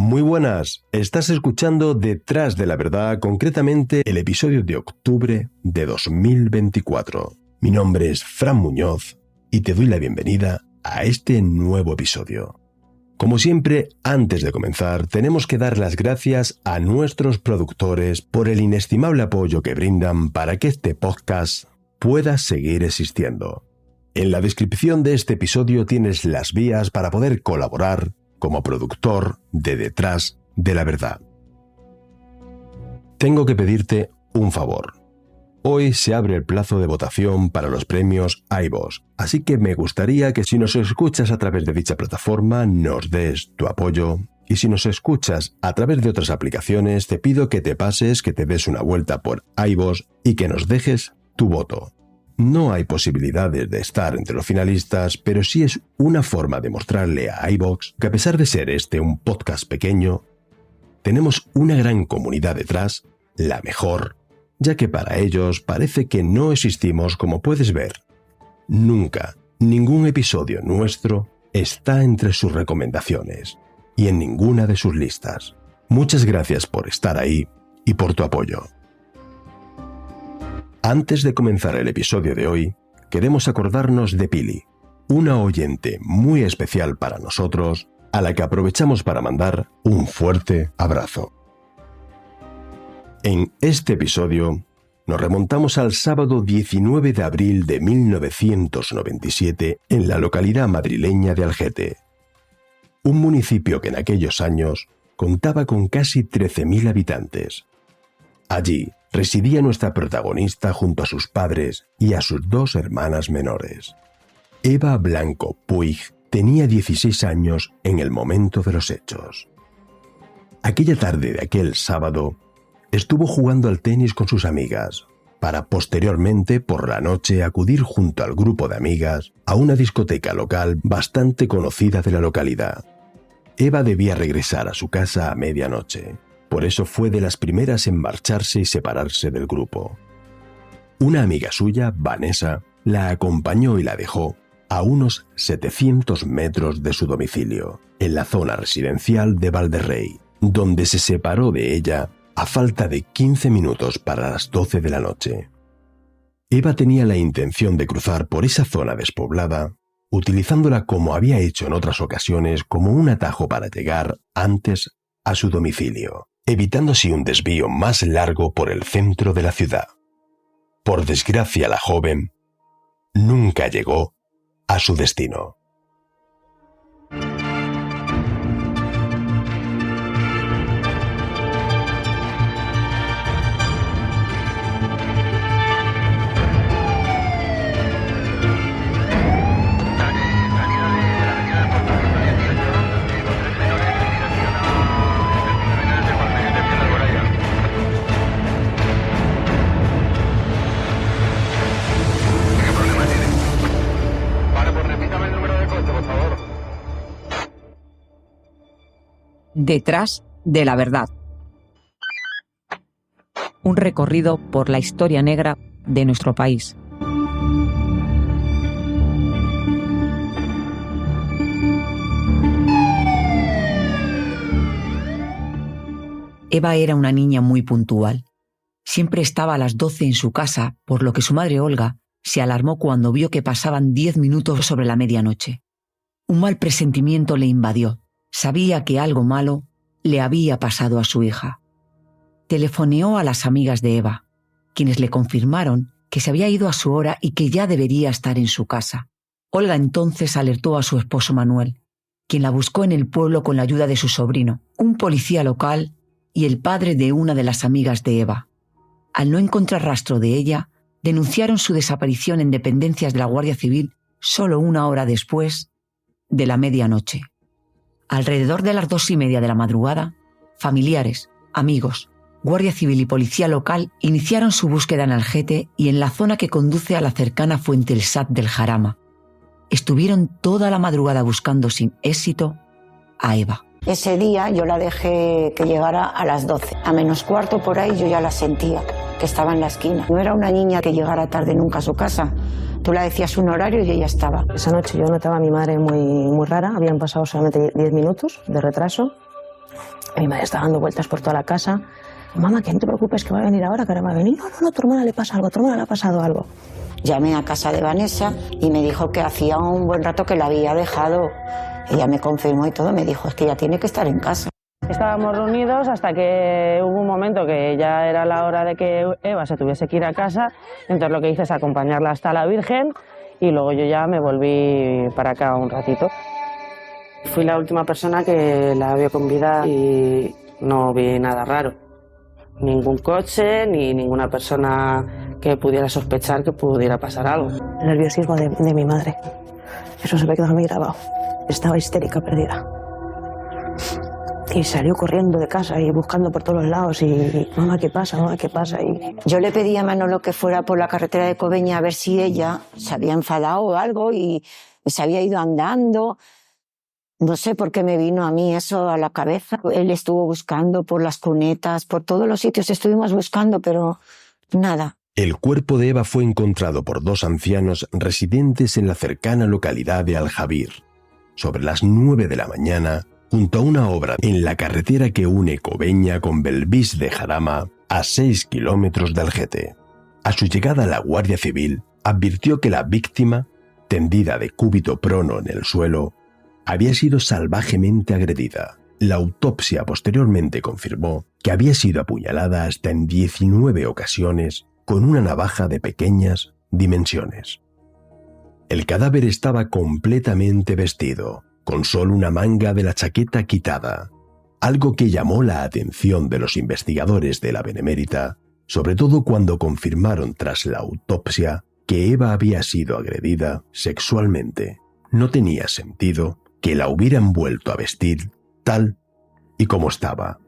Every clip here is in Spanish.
Muy buenas, estás escuchando Detrás de la Verdad, concretamente el episodio de octubre de 2024. Mi nombre es Fran Muñoz y te doy la bienvenida a este nuevo episodio. Como siempre, antes de comenzar, tenemos que dar las gracias a nuestros productores por el inestimable apoyo que brindan para que este podcast pueda seguir existiendo. En la descripción de este episodio tienes las vías para poder colaborar como productor de Detrás de la Verdad. Tengo que pedirte un favor. Hoy se abre el plazo de votación para los premios iVoox, así que me gustaría que si nos escuchas a través de dicha plataforma nos des tu apoyo, y si nos escuchas a través de otras aplicaciones te pido que te pases, que te des una vuelta por iVoox y que nos dejes tu voto. No hay posibilidades de estar entre los finalistas, pero sí es una forma de mostrarle a iVoox que a pesar de ser este un podcast pequeño, tenemos una gran comunidad detrás, la mejor, ya que para ellos parece que no existimos como puedes ver. Nunca, ningún episodio nuestro está entre sus recomendaciones y en ninguna de sus listas. Muchas gracias por estar ahí y por tu apoyo. Antes de comenzar el episodio de hoy, queremos acordarnos de Pili, una oyente muy especial para nosotros, a la que aprovechamos para mandar un fuerte abrazo. En este episodio, nos remontamos al sábado 19 de abril de 1997 en la localidad madrileña de Algete, un municipio que en aquellos años contaba con casi 13.000 habitantes. Allí residía nuestra protagonista junto a sus padres y a sus dos hermanas menores. Eva Blanco Puig tenía 16 años en el momento de los hechos. Aquella tarde de aquel sábado, estuvo jugando al tenis con sus amigas, para posteriormente por la noche acudir junto al grupo de amigas a una discoteca local bastante conocida de la localidad. Eva debía regresar a su casa a medianoche. Por eso fue de las primeras en marcharse y separarse del grupo. Una amiga suya, Vanessa, la acompañó y la dejó a unos 700 metros de su domicilio, en la zona residencial de Valderrey, donde se separó de ella a falta de 15 minutos para las 12 de la noche. Eva tenía la intención de cruzar por esa zona despoblada, utilizándola como había hecho en otras ocasiones como un atajo para llegar antes a su domicilio, evitando así un desvío más largo por el centro de la ciudad. Por desgracia, la joven nunca llegó a su destino. Detrás de la Verdad. Un recorrido por la historia negra de nuestro país. Eva era una niña muy puntual. Siempre estaba a las 12 en su casa, por lo que su madre Olga se alarmó cuando vio que pasaban 10 minutos sobre la medianoche. Un mal presentimiento le invadió. Sabía que algo malo le había pasado a su hija. Telefoneó a las amigas de Eva, quienes le confirmaron que se había ido a su hora y que ya debería estar en su casa. Olga entonces alertó a su esposo Manuel, quien la buscó en el pueblo con la ayuda de su sobrino, un policía local y el padre de una de las amigas de Eva. Al no encontrar rastro de ella, denunciaron su desaparición en dependencias de la Guardia Civil solo una hora después de la medianoche. Alrededor de las 2:30 de la madrugada, familiares, amigos, Guardia Civil y policía local iniciaron su búsqueda en Algete y en la zona que conduce a la cercana Fuente El Sat del Jarama. Estuvieron toda la madrugada buscando sin éxito a Eva. Ese día yo la dejé que llegara a las 12. A menos cuarto por ahí yo ya la sentía, que estaba en la esquina. No era una niña que llegara tarde nunca a su casa. Tú le decías un horario y ella estaba. Esa noche yo notaba a mi madre muy rara. Habían pasado solamente 10 minutos de retraso. Mi madre estaba dando vueltas por toda la casa. Mamá, que no te preocupes, que va a venir ahora, que ahora va a venir. No, a tu hermana le pasa algo, a tu hermana le ha pasado algo. Llamé a casa de Vanessa y me dijo que hacía un buen rato que la había dejado. Ella me confirmó y todo, me dijo, es que ya tiene que estar en casa. Estábamos reunidos hasta que hubo un momento que ya era la hora de que Eva se tuviese que ir a casa. Entonces lo que hice es acompañarla hasta la Virgen y luego yo ya me volví para acá un ratito. Fui la última persona que la vio con vida y no vi nada raro. Ningún coche ni ninguna persona que pudiera sospechar que pudiera pasar algo. El nerviosismo de mi madre, eso se me quedó muy grabado. Estaba histérica, perdida. Y salió corriendo de casa y buscando por todos los lados y mamá, ¿qué pasa? Mamá, ¿qué pasa? Y yo le pedí a Manolo que fuera por la carretera de Cobeña a ver si ella se había enfadado o algo y se había ido andando. No sé por qué me vino a mí eso a la cabeza. Él estuvo buscando por las cunetas, por todos los sitios estuvimos buscando, pero nada. El cuerpo de Eva fue encontrado por dos ancianos residentes en la cercana localidad de Aljabir, sobre las 9 de la mañana, junto a una obra en la carretera que une Cobeña con Belvís de Jarama, a 6 kilómetros de Algete. A su llegada la Guardia Civil advirtió que la víctima, tendida de cúbito prono en el suelo, había sido salvajemente agredida. La autopsia posteriormente confirmó que había sido apuñalada hasta en 19 ocasiones con una navaja de pequeñas dimensiones. El cadáver estaba completamente vestido, con solo una manga de la chaqueta quitada, algo que llamó la atención de los investigadores de la Benemérita, sobre todo cuando confirmaron tras la autopsia que Eva había sido agredida sexualmente. No tenía sentido que la hubieran vuelto a vestir tal y como estaba.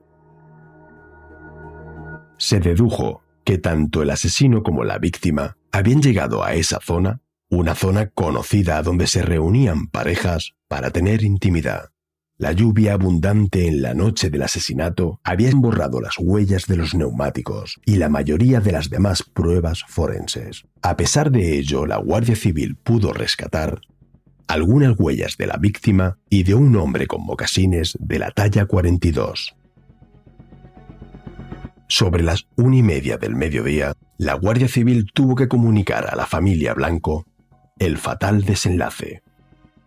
Se dedujo que tanto el asesino como la víctima habían llegado a esa zona, una zona conocida donde se reunían parejas para tener intimidad. La lluvia abundante en la noche del asesinato había borrado las huellas de los neumáticos y la mayoría de las demás pruebas forenses. A pesar de ello, la Guardia Civil pudo rescatar algunas huellas de la víctima y de un hombre con mocasines de la talla 42. Sobre las 1:30 del mediodía, la Guardia Civil tuvo que comunicar a la familia Blanco el fatal desenlace.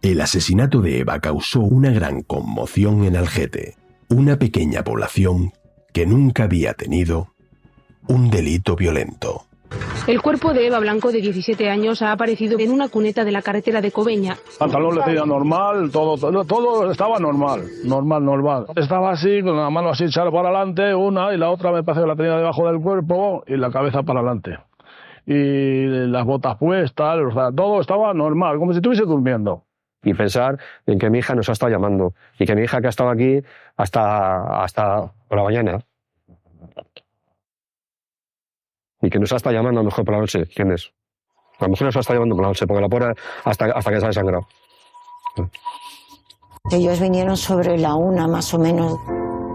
El asesinato de Eva causó una gran conmoción en Algete, una pequeña población que nunca había tenido un delito violento. El cuerpo de Eva Blanco, de 17 años, ha aparecido en una cuneta de la carretera de Cobeña. Pantalón le pedía normal, todo estaba normal. Estaba así, con la mano así echada para adelante, una, y la otra me parece que la tenía debajo del cuerpo y la cabeza para adelante. Y las botas puestas, o sea, todo estaba normal, como si estuviese durmiendo. Y pensar en que mi hija nos ha estado llamando y que mi hija que ha estado aquí hasta por la mañana. Y que nos ha estado llamando a lo mejor por la noche. ¿Quién es? A lo mejor nos ha estado llamando por la noche, porque la pobre hasta que se ha desangrado. Ellos vinieron sobre la 1 más o menos.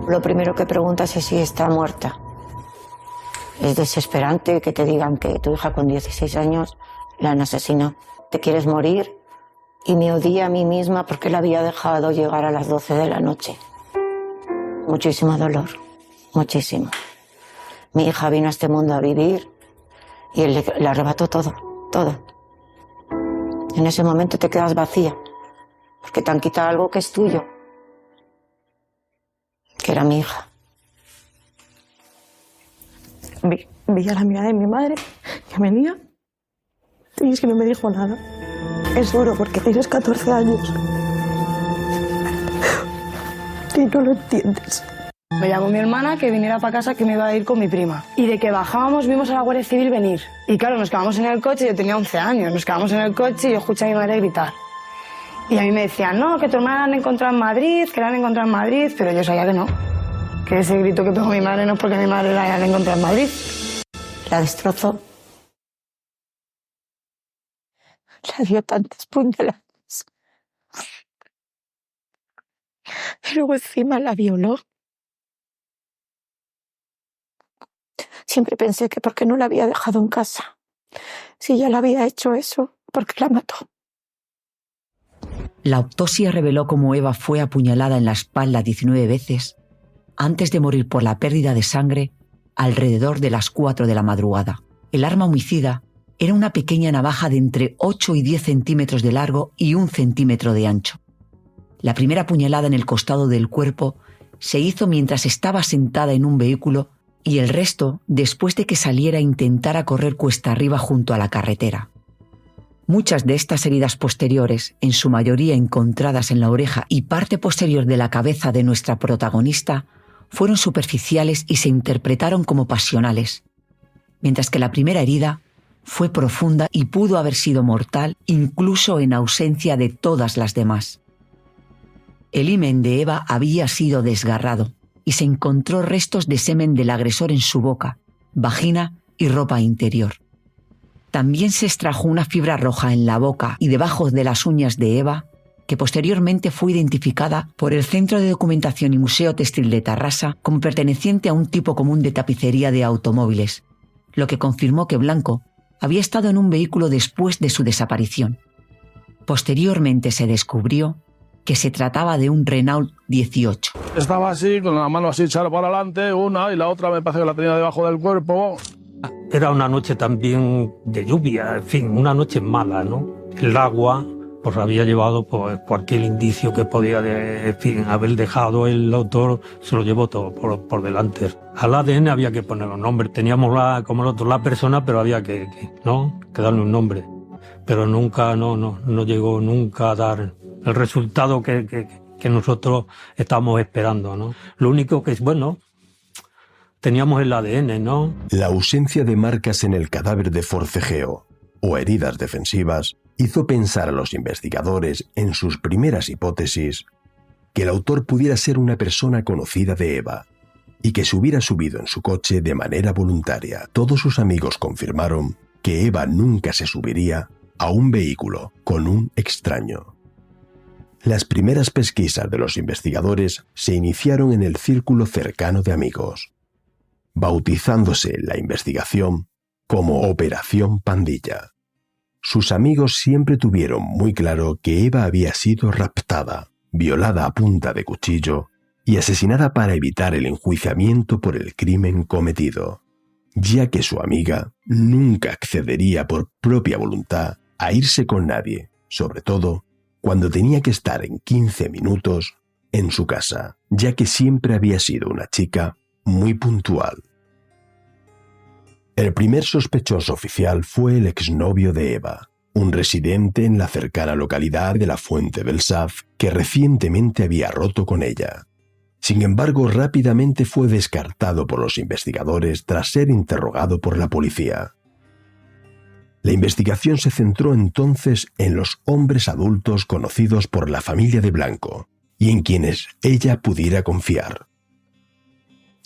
Lo primero que preguntas es si está muerta. Es desesperante que te digan que tu hija con 16 años la han asesinado. Te quieres morir y me odié a mí misma porque la había dejado llegar a las 12 de la noche. Muchísimo dolor, muchísimo. Mi hija vino a este mundo a vivir y él le arrebató todo. En ese momento te quedas vacía, porque te han quitado algo que es tuyo, que era mi hija. vi a la amiga de mi madre que venía y es que no me dijo nada. Es duro porque tienes 14 años y no lo entiendes. Me llamó mi hermana que viniera para casa, que me iba a ir con mi prima. Y de que bajábamos vimos a la Guardia Civil venir. Y claro, nos quedamos en el coche, yo tenía 11 años, nos quedamos en el coche y yo escuché a mi madre gritar. Y a mí me decían, no, que tu hermana la han encontrado en Madrid, que la han encontrado en Madrid, pero yo sabía que no. Que ese grito que pegó mi madre no es porque mi madre la hayan encontrado en Madrid. La destrozó. Le dio tantas puñaladas. Y luego encima la violó. Siempre pensé que porque no la había dejado en casa. Si ya le había hecho eso, ¿por qué la mató? La autopsia reveló cómo Eva fue apuñalada en la espalda 19 veces antes de morir por la pérdida de sangre alrededor de las 4 de la madrugada. El arma homicida era una pequeña navaja de entre 8 y 10 centímetros de largo y 1 centímetro de ancho. La primera puñalada en el costado del cuerpo se hizo mientras estaba sentada en un vehículo y el resto después de que saliera a intentar correr cuesta arriba junto a la carretera. Muchas de estas heridas posteriores, en su mayoría encontradas en la oreja y parte posterior de la cabeza de nuestra protagonista, fueron superficiales y se interpretaron como pasionales, mientras que la primera herida fue profunda y pudo haber sido mortal incluso en ausencia de todas las demás. El himen de Eva había sido desgarrado y se encontró restos de semen del agresor en su boca, vagina y ropa interior. También se extrajo una fibra roja en la boca y debajo de las uñas de Eva, que posteriormente fue identificada por el Centro de Documentación y Museo Textil de Tarrasa como perteneciente a un tipo común de tapicería de automóviles, lo que confirmó que Blanco había estado en un vehículo después de su desaparición. Posteriormente se descubrió que se trataba de un Renault 18. Estaba así, con la mano así echada para adelante, una, y la otra me parece que la tenía debajo del cuerpo. Era una noche también de lluvia, en fin, una noche mala, ¿no? El agua pues había llevado pues, cualquier indicio que podía haber dejado el autor, se lo llevó todo por delante. Al ADN había que poner un nombre, teníamos como el otro la persona, pero había que darle un nombre. Pero nunca, no llegó nunca a dar el resultado que nosotros estábamos esperando, ¿no? Lo único que es bueno, teníamos el ADN, ¿no? La ausencia de marcas en el cadáver de forcejeo o heridas defensivas hizo pensar a los investigadores en sus primeras hipótesis que el autor pudiera ser una persona conocida de Eva y que se hubiera subido en su coche de manera voluntaria. Todos sus amigos confirmaron que Eva nunca se subiría a un vehículo con un extraño. Las primeras pesquisas de los investigadores se iniciaron en el círculo cercano de amigos, bautizándose la investigación como Operación Pandilla. Sus amigos siempre tuvieron muy claro que Eva había sido raptada, violada a punta de cuchillo y asesinada para evitar el enjuiciamiento por el crimen cometido, ya que su amiga nunca accedería por propia voluntad a irse con nadie, sobre todo cuando tenía que estar en 15 minutos en su casa, ya que siempre había sido una chica muy puntual. El primer sospechoso oficial fue el exnovio de Eva, un residente en la cercana localidad de la Fuente del Saf que recientemente había roto con ella. Sin embargo, rápidamente fue descartado por los investigadores tras ser interrogado por la policía. La investigación se centró entonces en los hombres adultos conocidos por la familia de Blanco y en quienes ella pudiera confiar.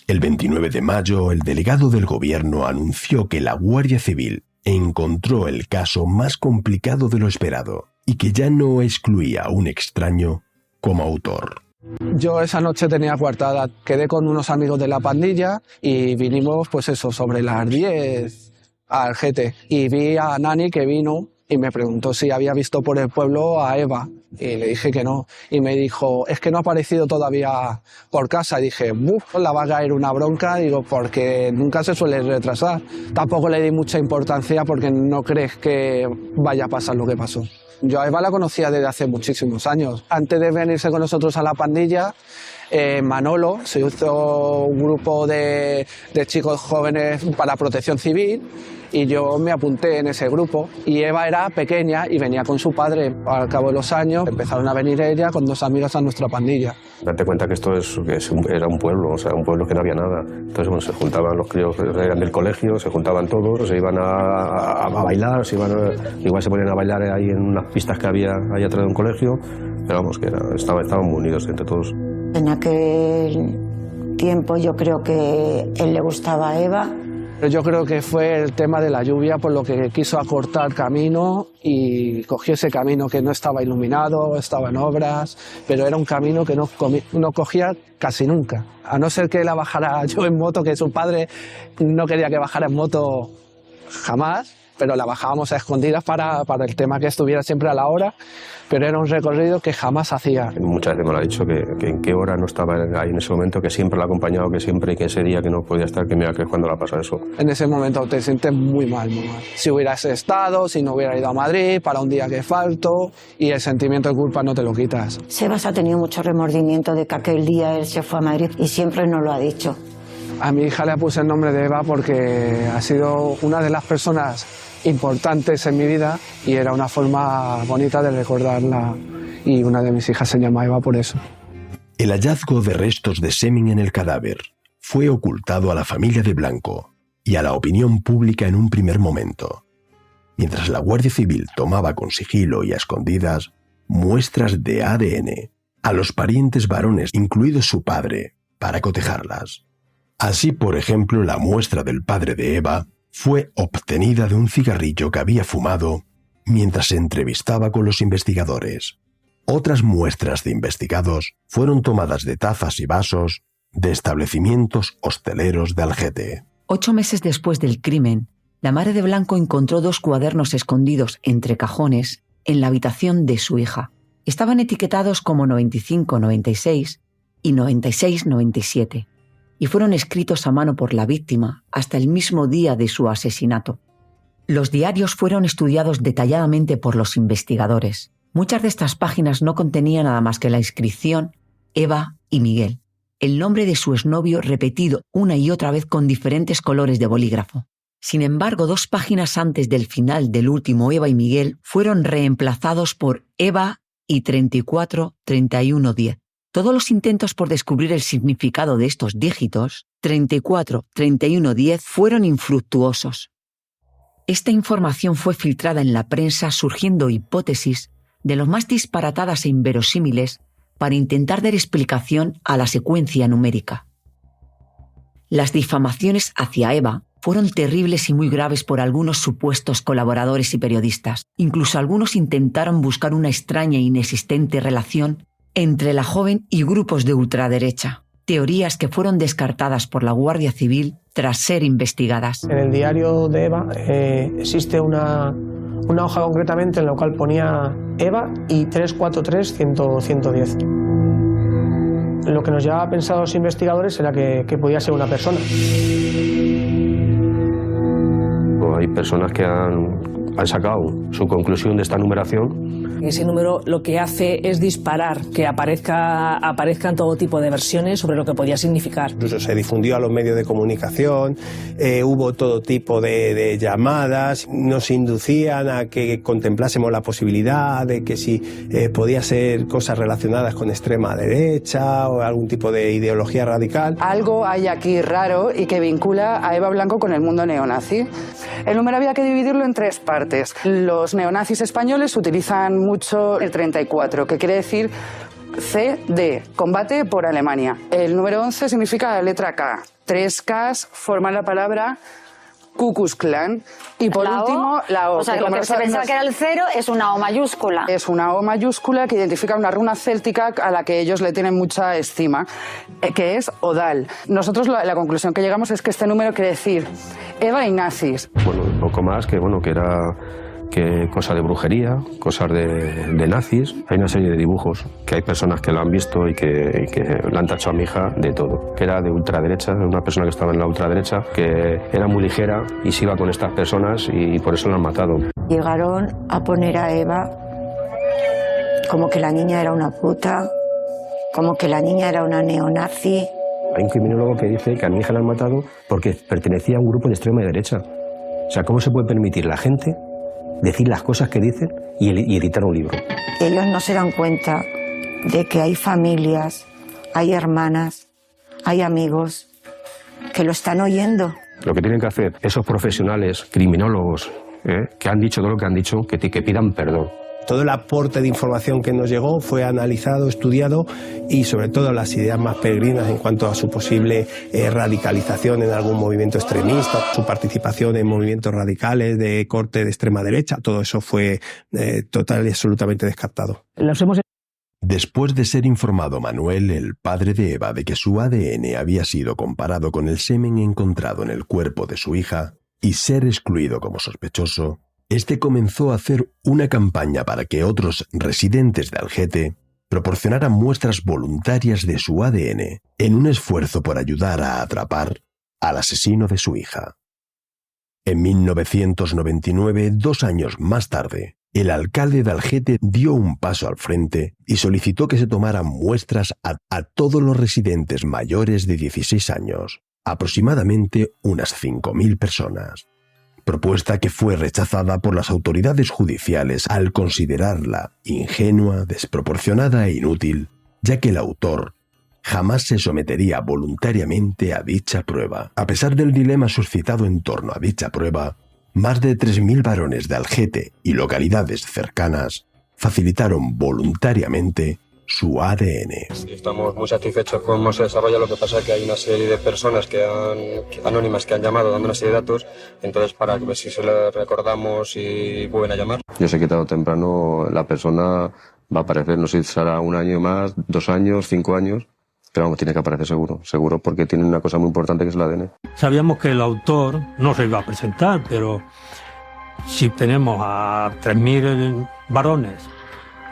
El 29 de mayo, el delegado del gobierno anunció que la Guardia Civil encontró el caso más complicado de lo esperado y que ya no excluía a un extraño como autor. Yo esa noche tenía coartada, quedé con unos amigos de la pandilla y vinimos sobre las 10 al GT y vi a Nani que vino y me preguntó si había visto por el pueblo a Eva y le dije que no y me dijo, es que no ha aparecido todavía por casa. Y dije, la va a caer una bronca, digo, porque nunca se suele retrasar. Tampoco le di mucha importancia porque no crees que vaya a pasar lo que pasó. Yo a Eva la conocía desde hace muchísimos años. Antes de venirse con nosotros a la pandilla, Manolo se hizo un grupo de chicos jóvenes para protección civil y yo me apunté en ese grupo. Y Eva era pequeña y venía con su padre. Al cabo de los años empezaron a venir ella con 2 amigas a nuestra pandilla. Date cuenta que esto era un pueblo, o sea, un pueblo que no había nada. Entonces, bueno, se juntaban los críos que eran del colegio, se juntaban todos, se iban a bailar, igual se ponían a bailar ahí en unas pistas que había ahí atrás de un colegio, pero vamos, que estaban muy unidos entre todos. En aquel tiempo yo creo que él le gustaba a Eva. Yo creo que fue el tema de la lluvia por lo que quiso acortar camino y cogió ese camino que no estaba iluminado, estaba en obras, pero era un camino que no cogía casi nunca. A no ser que la bajara yo en moto, que su padre no quería que bajara en moto jamás, pero la bajábamos a escondidas para el tema que estuviera siempre a la hora, pero era un recorrido que jamás hacía. Muchas veces me lo ha dicho que en qué hora no estaba ahí en ese momento, que siempre lo ha acompañado, que siempre, que ese día que no podía estar, que mira que es cuando le ha pasado eso. En ese momento te sientes muy mal, muy mal. Si hubieras estado, si no hubiera ido a Madrid, para un día que falto, y el sentimiento de culpa no te lo quitas. Sebas ha tenido mucho remordimiento de que aquel día él se fue a Madrid y siempre nos lo ha dicho. A mi hija le puse el nombre de Eva porque ha sido una de las personas importantes en mi vida y era una forma bonita de recordarla, y una de mis hijas se llama Eva por eso. El hallazgo de restos de semen en el cadáver fue ocultado a la familia de Blanco y a la opinión pública en un primer momento, mientras la Guardia Civil tomaba con sigilo y a escondidas muestras de ADN a los parientes varones, incluido su padre, para cotejarlas. Así, por ejemplo, la muestra del padre de Eva fue obtenida de un cigarrillo que había fumado mientras se entrevistaba con los investigadores. Otras muestras de investigados fueron tomadas de tazas y vasos de establecimientos hosteleros de Algete. 8 meses después del crimen, la madre de Blanco encontró 2 cuadernos escondidos entre cajones en la habitación de su hija. Estaban etiquetados como 95-96 y 96-97. Y fueron escritos a mano por la víctima hasta el mismo día de su asesinato. Los diarios fueron estudiados detalladamente por los investigadores. Muchas de estas páginas no contenían nada más que la inscripción Eva y Miguel, el nombre de su exnovio repetido una y otra vez con diferentes colores de bolígrafo. Sin embargo, 2 páginas antes del final del último Eva y Miguel fueron reemplazados por Eva y 34-31-10. Todos los intentos por descubrir el significado de estos dígitos, 34-31-10, fueron infructuosos. Esta información fue filtrada en la prensa, surgiendo hipótesis de lo más disparatadas e inverosímiles para intentar dar explicación a la secuencia numérica. Las difamaciones hacia Eva fueron terribles y muy graves por algunos supuestos colaboradores y periodistas. Incluso algunos intentaron buscar una extraña e inexistente relación entre la joven y grupos de ultraderecha, teorías que fueron descartadas por la Guardia Civil tras ser investigadas. En el diario de Eva existe una hoja concretamente en la cual ponía Eva y 343-110. Lo que nos llevaba a pensar a los investigadores era que podía ser una persona. Hay personas que han sacado su conclusión de esta numeración. Ese número lo que hace es disparar, que aparezcan todo tipo de versiones sobre lo que podía significar. Incluso se difundió a los medios de comunicación, hubo todo tipo de llamadas, nos inducían a que contemplásemos la posibilidad de que si podía ser cosas relacionadas con extrema derecha o algún tipo de ideología radical. Algo hay aquí raro y que vincula a Eva Blanco con el mundo neonazi. El número había que dividirlo en 3 partes. Los neonazis españoles utilizan mucho el 34, que quiere decir C de combate por Alemania. El número 11 significa la letra K. 3 Ks forman la palabra Ku Klux Klan. Y por último, la O. O sea, que lo que se pensaba que era el 0 es una O mayúscula. Es una O mayúscula que identifica una runa céltica a la que ellos le tienen mucha estima, que es Odal. Nosotros la conclusión que llegamos es que este número quiere decir Eva y nazis. Bueno, un poco más que era cosa de brujería, cosas de nazis. Hay una serie de dibujos que hay personas que lo han visto y que le han tachado a mi hija de todo. Que era de ultraderecha, una persona que estaba en la ultraderecha, que era muy ligera y se iba con estas personas y por eso la han matado. Llegaron a poner a Eva como que la niña era una puta, como que la niña era una neonazi. Hay un criminólogo que dice que a mi hija la han matado porque pertenecía a un grupo de extrema derecha. O sea, ¿cómo se puede permitir la gente decir las cosas que dicen y editar un libro? Ellos no se dan cuenta de que hay familias, hay hermanas, hay amigos que lo están oyendo. Lo que tienen que hacer esos profesionales, criminólogos, que han dicho todo lo que han dicho, que pidan perdón. Todo el aporte de información que nos llegó fue analizado, estudiado y sobre todo las ideas más peregrinas en cuanto a su posible radicalización en algún movimiento extremista, su participación en movimientos radicales de corte de extrema derecha, todo eso fue total y absolutamente descartado. Después de ser informado Manuel, el padre de Eva, de que su ADN había sido comparado con el semen encontrado en el cuerpo de su hija, y ser excluido como sospechoso, este comenzó a hacer una campaña para que otros residentes de Algete proporcionaran muestras voluntarias de su ADN en un esfuerzo por ayudar a atrapar al asesino de su hija. En 1999, 2 años más tarde, el alcalde de Algete dio un paso al frente y solicitó que se tomaran muestras a todos los residentes mayores de 16 años, aproximadamente unas 5.000 personas. Propuesta que fue rechazada por las autoridades judiciales al considerarla ingenua, desproporcionada e inútil, ya que el autor jamás se sometería voluntariamente a dicha prueba. A pesar del dilema suscitado en torno a dicha prueba, más de 3.000 varones de Algete y localidades cercanas facilitaron voluntariamente su ADN. Estamos muy satisfechos con cómo se desarrolla. Lo que pasa es que hay una serie de personas anónimas que han llamado dando una serie de datos, entonces para ver si se les recordamos y vuelven a llamar. Yo sé que tarde o temprano la persona va a aparecer, no sé si será 1 año más, 2 años, 5 años, pero vamos, tiene que aparecer seguro, porque tiene una cosa muy importante que es el ADN. Sabíamos que el autor no se iba a presentar, pero si tenemos a 3.000 varones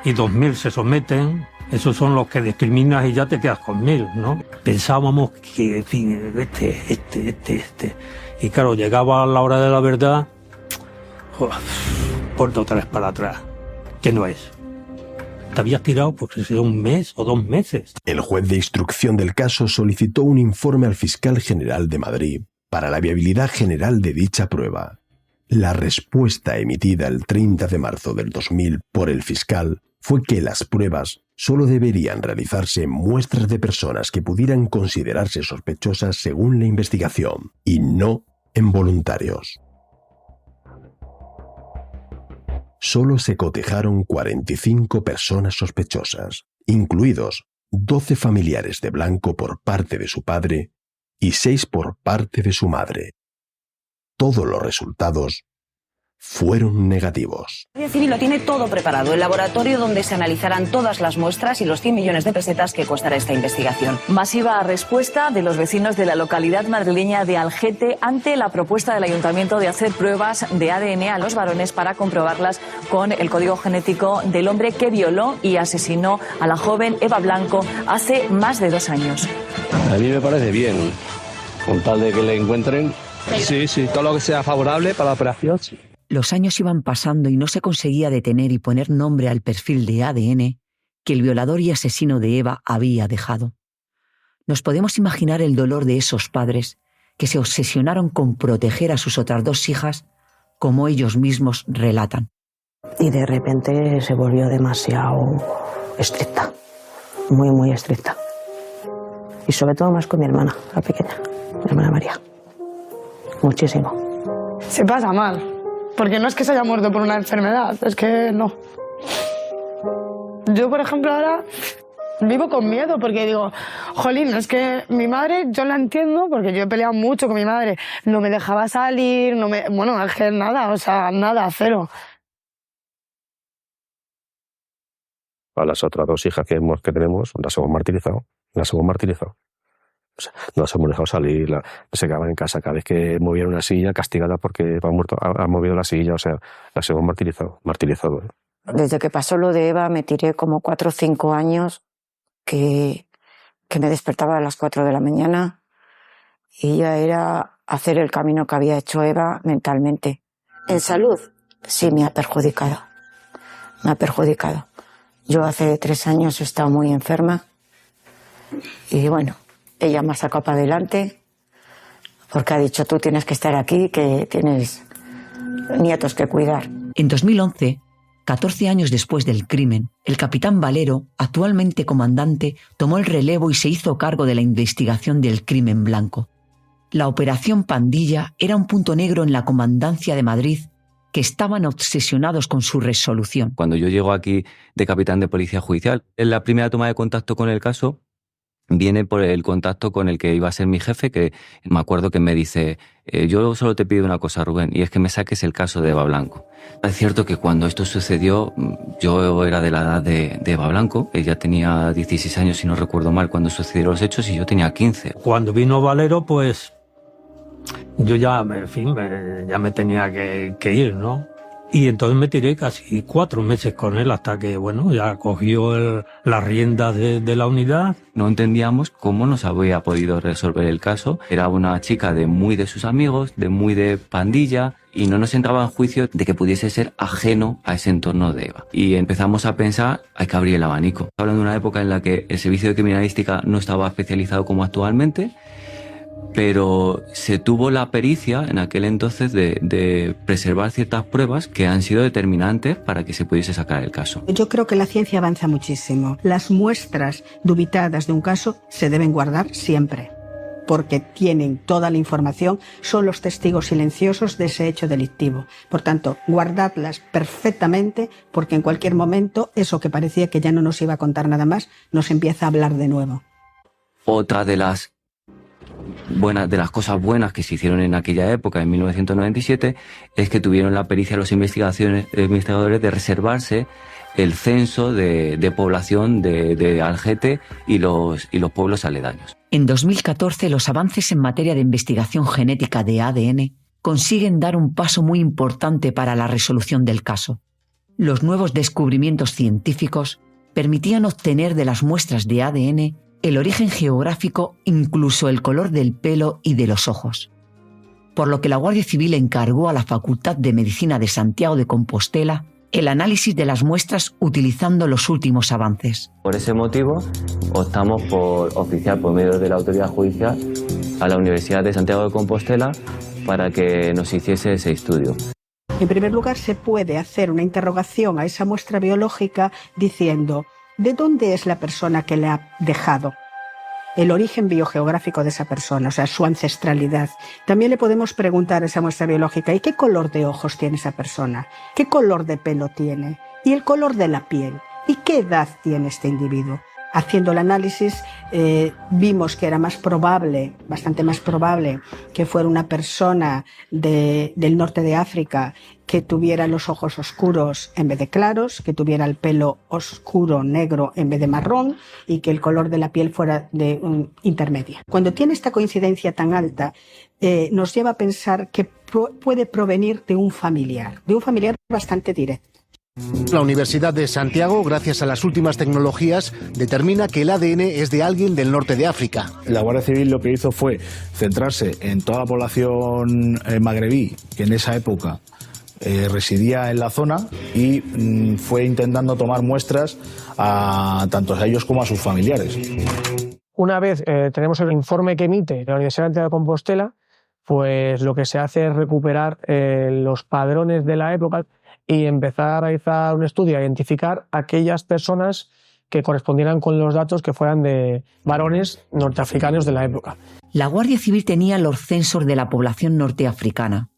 y 2.000 se someten, esos son los que discriminas y ya te quedas con 1.000, ¿no? Pensábamos que, en fin, este. Y claro, llegaba a la hora de la verdad, puerto 3 para atrás, que no es. Te habías tirado porque sea 1 mes o 2 meses. El juez de instrucción del caso solicitó un informe al fiscal general de Madrid para la viabilidad general de dicha prueba. La respuesta emitida el 30 de marzo del 2000 por el fiscal fue que las pruebas solo deberían realizarse en muestras de personas que pudieran considerarse sospechosas según la investigación, y no en voluntarios. Solo se cotejaron 45 personas sospechosas, incluidos 12 familiares de Blanco por parte de su padre y 6 por parte de su madre. Todos los resultados fueron negativos. La Guardia Civil lo tiene todo preparado, el laboratorio donde se analizarán todas las muestras y los 100 millones de pesetas que costará esta investigación. Masiva respuesta de los vecinos de la localidad madrileña de Algete ante la propuesta del ayuntamiento de hacer pruebas de ADN a los varones para comprobarlas con el código genético del hombre que violó y asesinó a la joven Eva Blanco hace más de 2 años. A mí me parece bien, con tal de que le encuentren. Sí, todo lo que sea favorable para la operación, sí. Los años iban pasando y no se conseguía detener y poner nombre al perfil de ADN que el violador y asesino de Eva había dejado. Nos podemos imaginar el dolor de esos padres que se obsesionaron con proteger a sus otras 2 hijas, como ellos mismos relatan. Y de repente se volvió demasiado estricta, muy, muy estricta. Y sobre todo más con mi hermana, la pequeña, mi hermana María. Muchísimo. Se pasa mal. Porque no es que se haya muerto por una enfermedad, es que no. Yo, por ejemplo, ahora vivo con miedo porque digo, jolín, es que mi madre, yo la entiendo porque yo he peleado mucho con mi madre. No me dejaba salir, bueno, es que nada, o sea, nada, cero. A las otras 2 hijas que tenemos, las hemos martirizado. O sea, no las hemos dejado salir, se quedaban en casa cada vez que movían una silla, castigada porque ha movido la silla, o sea, las hemos martirizado. Desde que pasó lo de Eva me tiré como 4 o 5 años que me despertaba a las 4 de la mañana y ya era hacer el camino que había hecho Eva mentalmente. En salud, sí me ha perjudicado. Yo hace 3 años he estado muy enferma y bueno, ella me ha sacado para adelante porque ha dicho, tú tienes que estar aquí, que tienes nietos que cuidar. En 2011, 14 años después del crimen, el capitán Valero, actualmente comandante, tomó el relevo y se hizo cargo de la investigación del crimen Blanco. La Operación Pandilla era un punto negro en la Comandancia de Madrid, que estaban obsesionados con su resolución. Cuando yo llego aquí de capitán de Policía Judicial, en la primera toma de contacto con el caso viene por el contacto con el que iba a ser mi jefe, que me acuerdo que me dice, yo solo te pido una cosa, Rubén, y es que me saques el caso de Eva Blanco. Es cierto que cuando esto sucedió, yo era de la edad de Eva Blanco, ella tenía 16 años, si no recuerdo mal, cuando sucedieron los hechos, y yo tenía 15. Cuando vino Valero, pues yo ya, en fin, ya me tenía que ir, ¿no? Y entonces me tiré casi 4 meses con él hasta que, bueno, ya cogió las riendas de la unidad. No entendíamos cómo nos había podido resolver el caso. Era una chica muy de sus amigos, muy de pandilla, y no nos entraba en juicio de que pudiese ser ajeno a ese entorno de Eva. Y empezamos a pensar, hay que abrir el abanico. Hablando de una época en la que el servicio de criminalística no estaba especializado como actualmente, pero se tuvo la pericia en aquel entonces de preservar ciertas pruebas que han sido determinantes para que se pudiese sacar el caso. Yo creo que la ciencia avanza muchísimo. Las muestras dubitadas de un caso se deben guardar siempre, porque tienen toda la información, son los testigos silenciosos de ese hecho delictivo. Por tanto, guardadlas perfectamente, porque en cualquier momento eso que parecía que ya no nos iba a contar nada más, nos empieza a hablar de nuevo. Otra de las cosas buenas que se hicieron en aquella época, en 1997, es que tuvieron la pericia los investigadores de reservarse el censo de población de Algete y los pueblos aledaños. En 2014, los avances en materia de investigación genética de ADN consiguen dar un paso muy importante para la resolución del caso. Los nuevos descubrimientos científicos permitían obtener de las muestras de ADN el origen geográfico, incluso el color del pelo y de los ojos. Por lo que la Guardia Civil encargó a la Facultad de Medicina de Santiago de Compostela el análisis de las muestras utilizando los últimos avances. Por ese motivo, optamos por oficiar por medio de la autoridad judicial a la Universidad de Santiago de Compostela para que nos hiciese ese estudio. En primer lugar, se puede hacer una interrogación a esa muestra biológica diciendo ¿de dónde es la persona que le ha dejado? El origen biogeográfico de esa persona, o sea, su ancestralidad. También le podemos preguntar a esa muestra biológica ¿y qué color de ojos tiene esa persona? ¿Qué color de pelo tiene? ¿Y el color de la piel? ¿Y qué edad tiene este individuo? Haciendo el análisis vimos que era más probable, bastante más probable, que fuera una persona del norte de África que tuviera los ojos oscuros en vez de claros, que tuviera el pelo oscuro, negro en vez de marrón y que el color de la piel fuera intermedia. Cuando tiene esta coincidencia tan alta, nos lleva a pensar que puede provenir de un familiar bastante directo. La Universidad de Santiago, gracias a las últimas tecnologías, determina que el ADN es de alguien del norte de África. La Guardia Civil lo que hizo fue centrarse en toda la población magrebí que en esa época residía en la zona y fue intentando tomar muestras tanto a ellos como a sus familiares. Una vez tenemos el informe que emite la Universidad de Santiago de Compostela, pues lo que se hace es recuperar los padrones de la época y empezar a realizar un estudio, a identificar aquellas personas que correspondieran con los datos que fueran de varones norteafricanos de la época. La Guardia Civil tenía los censos de la población norteafricana,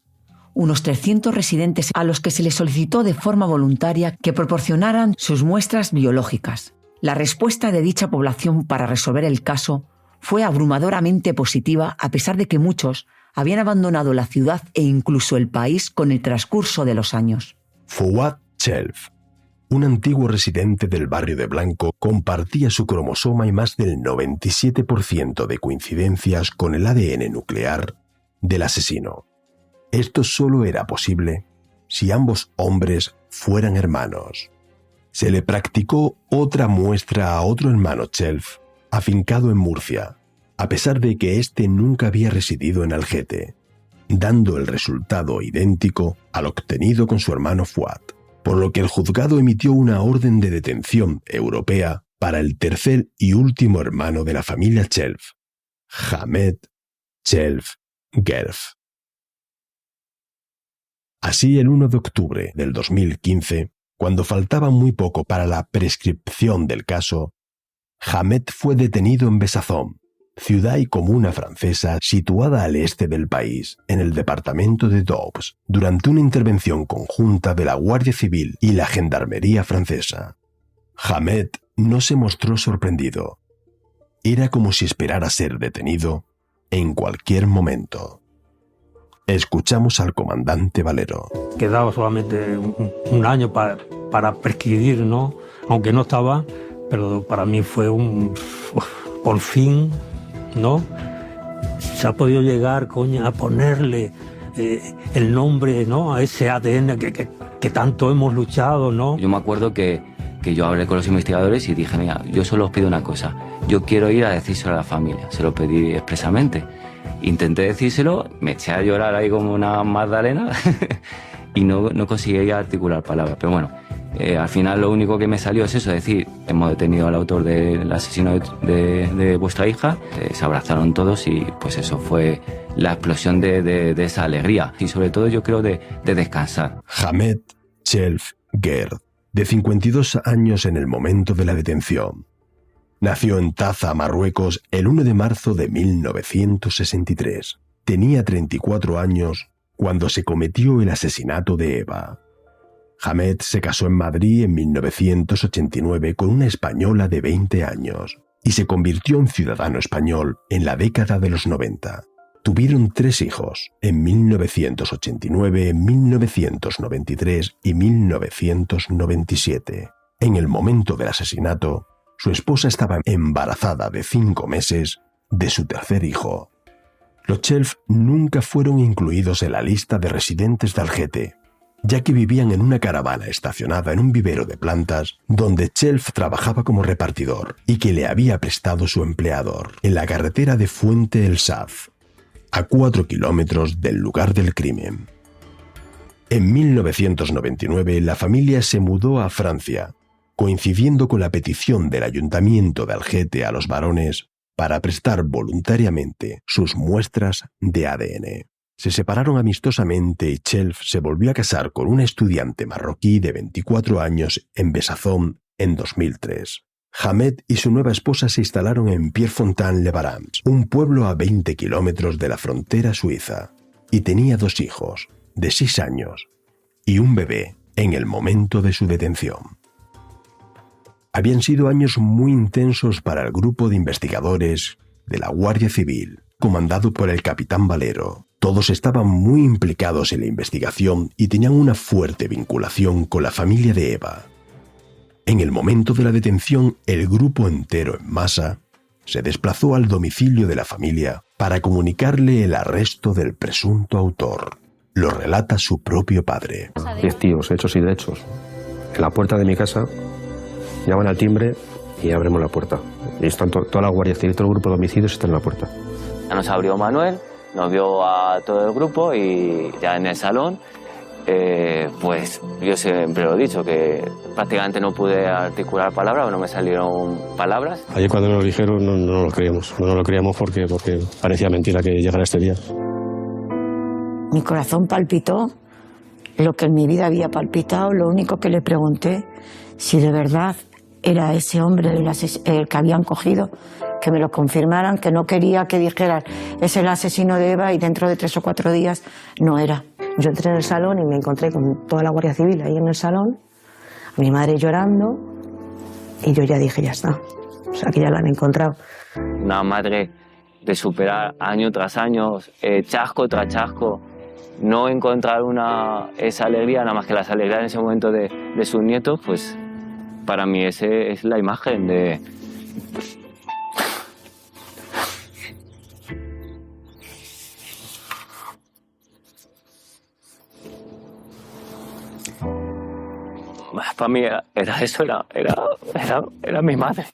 unos 300 residentes a los que se les solicitó de forma voluntaria que proporcionaran sus muestras biológicas. La respuesta de dicha población para resolver el caso fue abrumadoramente positiva, a pesar de que muchos habían abandonado la ciudad e incluso el país con el transcurso de los años. Fouad Chelf, un antiguo residente del barrio de Blanco, compartía su cromosoma y más del 97% de coincidencias con el ADN nuclear del asesino. Esto solo era posible si ambos hombres fueran hermanos. Se le practicó otra muestra a otro hermano Chelf, afincado en Murcia, a pesar de que éste nunca había residido en Algete, dando el resultado idéntico al obtenido con su hermano Fouad, por lo que el juzgado emitió una orden de detención europea para el tercer y último hermano de la familia Chelf, Hamed Chelf Gerf. Así, el 1 de octubre del 2015, cuando faltaba muy poco para la prescripción del caso, Hamed fue detenido en Besançon, ciudad y comuna francesa situada al este del país, en el departamento de Doubs, durante una intervención conjunta de la Guardia Civil y la Gendarmería francesa. Hamed no se mostró sorprendido. Era como si esperara ser detenido en cualquier momento. Escuchamos al comandante Valero. Quedaba solamente un año para prescribir, ¿no? Aunque no estaba, pero para mí fue por fin, ¿no? se ha podido llegar, coño, a ponerle el nombre, ¿no?, a ese ADN que tanto hemos luchado, ¿no? Yo me acuerdo que yo hablé con los investigadores y dije, mira, yo solo os pido una cosa, yo quiero ir a decírselo a la familia, se lo pedí expresamente. Intenté decírselo, me eché a llorar ahí como una magdalena y no conseguí articular palabras, pero bueno, al final lo único que me salió es eso, es decir, hemos detenido al autor del asesinato de vuestra hija, se abrazaron todos y pues eso fue la explosión de esa alegría y sobre todo yo creo de descansar. Hamed Chelf Gerd, de 52 años en el momento de la detención. Nació en Taza, Marruecos, el 1 de marzo de 1963. Tenía 34 años cuando se cometió el asesinato de Eva. Hamed se casó en Madrid en 1989 con una española de 20 años y se convirtió en ciudadano español en la década de los 90. Tuvieron 3 hijos, en 1989, 1993 y 1997. En el momento del asesinato, su esposa estaba embarazada de 5 meses de su tercer hijo. Los Chelf nunca fueron incluidos en la lista de residentes de Algete, ya que vivían en una caravana estacionada en un vivero de plantas donde Chelf trabajaba como repartidor y que le había prestado su empleador, en la carretera de Fuente El Saf, a 4 kilómetros del lugar del crimen. En 1999 la familia se mudó a Francia, coincidiendo con la petición del Ayuntamiento de Algete a los varones para prestar voluntariamente sus muestras de ADN. Se separaron amistosamente y Chelf se volvió a casar con una estudiante marroquí de 24 años en Besanzón en 2003. Hamed y su nueva esposa se instalaron en Pierrefontaine-les-Bains, un pueblo a 20 kilómetros de la frontera suiza, y tenía 2 hijos, de 6 años, y un bebé en el momento de su detención. Habían sido años muy intensos para el grupo de investigadores de la Guardia Civil, comandado por el capitán Valero. Todos estaban muy implicados en la investigación y tenían una fuerte vinculación con la familia de Eva. En el momento de la detención, el grupo entero en masa se desplazó al domicilio de la familia para comunicarle el arresto del presunto autor. Lo relata su propio padre. 10 tíos, hechos y derechos. En la puerta de mi casa, llaman al timbre y abrimos la puerta. Y están toda la Guardia Civil, todo el grupo de homicidios está en la puerta. Ya nos abrió Manuel, nos vio a todo el grupo y ya en el salón, pues yo siempre lo he dicho, que prácticamente no pude articular palabras, no me salieron palabras. Ayer cuando nos lo dijeron no lo creíamos, no lo creíamos porque parecía mentira que llegara este día. Mi corazón palpitó lo que en mi vida había palpitado. Lo único que le pregunté, si de verdad era ese hombre el que habían cogido, que me lo confirmaran, que no quería que dijeran es el asesino de Eva y dentro de 3 o 4 días no era. Yo entré en el salón y me encontré con toda la Guardia Civil ahí en el salón, mi madre llorando, y yo ya dije, ya está, o sea que ya la han encontrado. Una madre de superar año tras año, chasco tras chasco, no encontrar esa alegría, nada más que las alegrías en ese momento de sus nietos, pues para mí ese es la imagen de... Para mí era eso, era mi madre.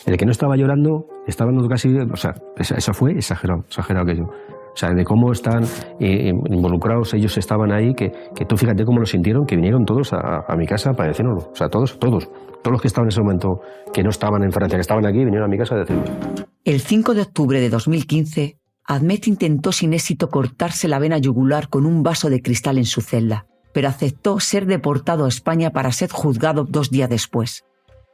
El que no estaba llorando, estaba hablando casi... O sea, eso fue exagerado aquello. O sea, de cómo están involucrados, ellos estaban ahí, que tú fíjate cómo lo sintieron, que vinieron todos a mi casa para decírnoslo. O sea, todos los que estaban en ese momento, que no estaban en Francia, que estaban aquí, vinieron a mi casa a decirme. El 5 de octubre de 2015, Ahmed intentó sin éxito cortarse la vena yugular con un vaso de cristal en su celda, pero aceptó ser deportado a España para ser juzgado 2 días después.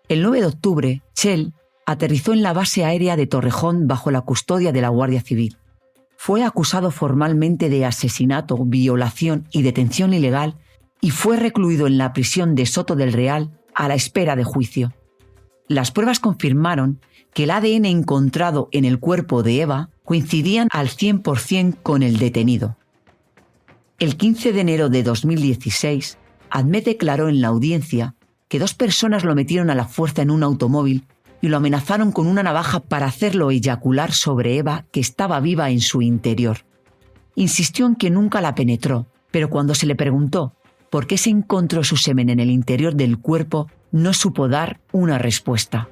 El 9 de octubre, Chel aterrizó en la base aérea de Torrejón bajo la custodia de la Guardia Civil. Fue acusado formalmente de asesinato, violación y detención ilegal y fue recluido en la prisión de Soto del Real a la espera de juicio. Las pruebas confirmaron que el ADN encontrado en el cuerpo de Eva coincidían al 100% con el detenido. El 15 de enero de 2016, Admet declaró en la audiencia que 2 personas lo metieron a la fuerza en un automóvil y lo amenazaron con una navaja para hacerlo eyacular sobre Eva, que estaba viva en su interior. Insistió en que nunca la penetró, pero cuando se le preguntó por qué se encontró su semen en el interior del cuerpo, no supo dar una respuesta.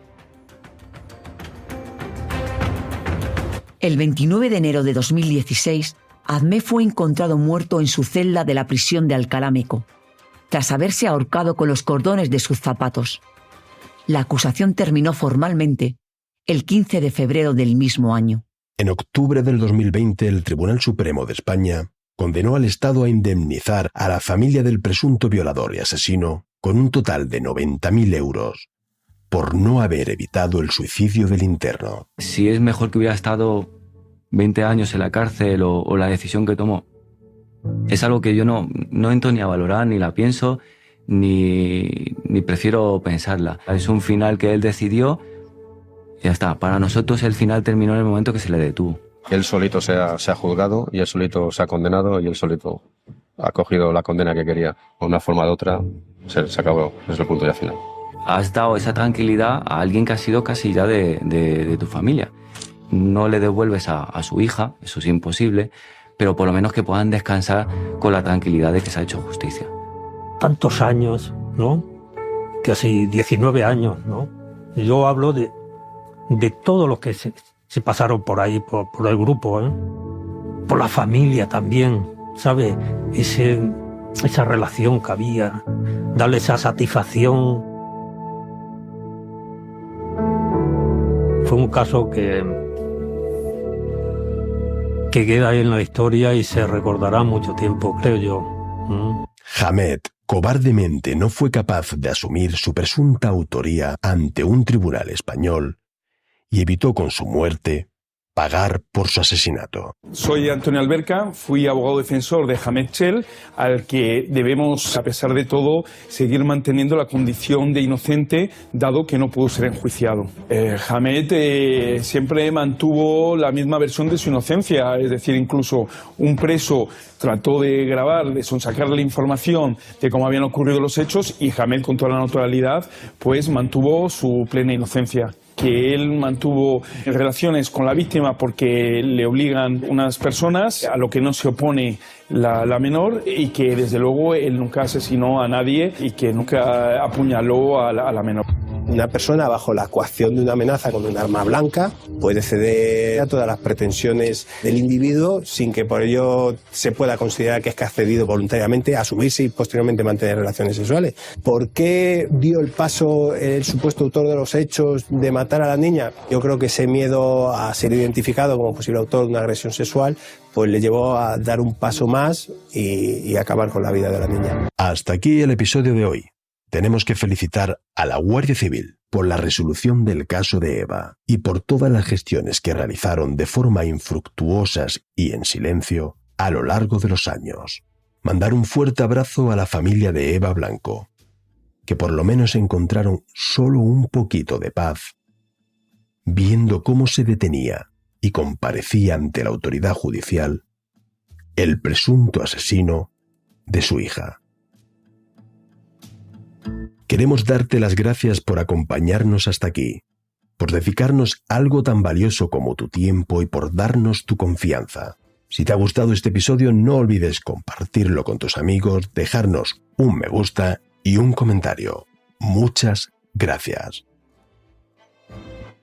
El 29 de enero de 2016, Admet fue encontrado muerto en su celda de la prisión de Alcalá Meco, tras haberse ahorcado con los cordones de sus zapatos. La acusación terminó formalmente el 15 de febrero del mismo año. En octubre del 2020, el Tribunal Supremo de España condenó al Estado a indemnizar a la familia del presunto violador y asesino con un total de 90.000 euros por no haber evitado el suicidio del interno. Si es mejor que hubiera estado 20 años en la cárcel o la decisión que tomó, es algo que yo no entro ni a valorar, ni la pienso, ni prefiero pensarla. Es un final que él decidió y ya está. Para nosotros el final terminó en el momento que se le detuvo. Él solito se ha juzgado y él solito se ha condenado y él solito ha cogido la condena que quería. De una forma u otra se acabó, es el punto ya final. Has dado esa tranquilidad a alguien que ha sido casi ya de tu familia. No le devuelves a su hija, eso es imposible, pero por lo menos que puedan descansar con la tranquilidad de que se ha hecho justicia. Tantos años, ¿no? Casi 19 años, ¿no? Yo hablo de todos los que se pasaron por ahí, por el grupo, ¿eh? Por la familia también, ¿sabes? Esa relación que había, darle esa satisfacción. Fue un caso que queda ahí en la historia y se recordará mucho tiempo, creo yo. Hamed cobardemente no fue capaz de asumir su presunta autoría ante un tribunal español y evitó con su muerte pagar por su asesinato. Soy Antonio Alberca, fui abogado defensor de Hamed Chel, al que debemos, a pesar de todo, seguir manteniendo la condición de inocente, dado que no pudo ser enjuiciado. Hamed siempre mantuvo la misma versión de su inocencia, es decir, incluso un preso trató de grabar, de sonsacarle la información de cómo habían ocurrido los hechos y Hamed, con toda la naturalidad, pues mantuvo su plena inocencia. Que él mantuvo relaciones con la víctima porque le obligan unas personas, a lo que no se opone la menor, y que desde luego él nunca asesinó a nadie y que nunca apuñaló a la menor. Una persona bajo la coacción de una amenaza con un arma blanca puede ceder a todas las pretensiones del individuo sin que por ello se pueda considerar que es que ha accedido voluntariamente a asumirse y posteriormente mantener relaciones sexuales. ¿Por qué dio el paso el supuesto autor de los hechos de matar a la niña? Yo creo que ese miedo a ser identificado como posible autor de una agresión sexual pues le llevó a dar un paso más y acabar con la vida de la niña. Hasta aquí el episodio de hoy. Tenemos que felicitar a la Guardia Civil por la resolución del caso de Eva y por todas las gestiones que realizaron de forma infructuosas y en silencio a lo largo de los años. Mandar un fuerte abrazo a la familia de Eva Blanco, que por lo menos encontraron solo un poquito de paz, viendo cómo se detenía y comparecía ante la autoridad judicial el presunto asesino de su hija. Queremos darte las gracias por acompañarnos hasta aquí, por dedicarnos algo tan valioso como tu tiempo y por darnos tu confianza. Si te ha gustado este episodio, no olvides compartirlo con tus amigos, dejarnos un me gusta y un comentario. Muchas gracias.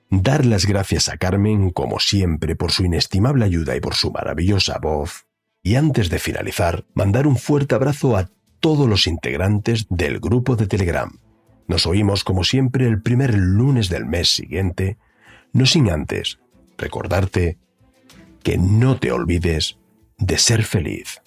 Dar las gracias a Carmen, como siempre, por su inestimable ayuda y por su maravillosa voz. Y antes de finalizar, mandar un fuerte abrazo a todos los integrantes del grupo de Telegram. Nos oímos como siempre el primer lunes del mes siguiente, no sin antes recordarte que no te olvides de ser feliz.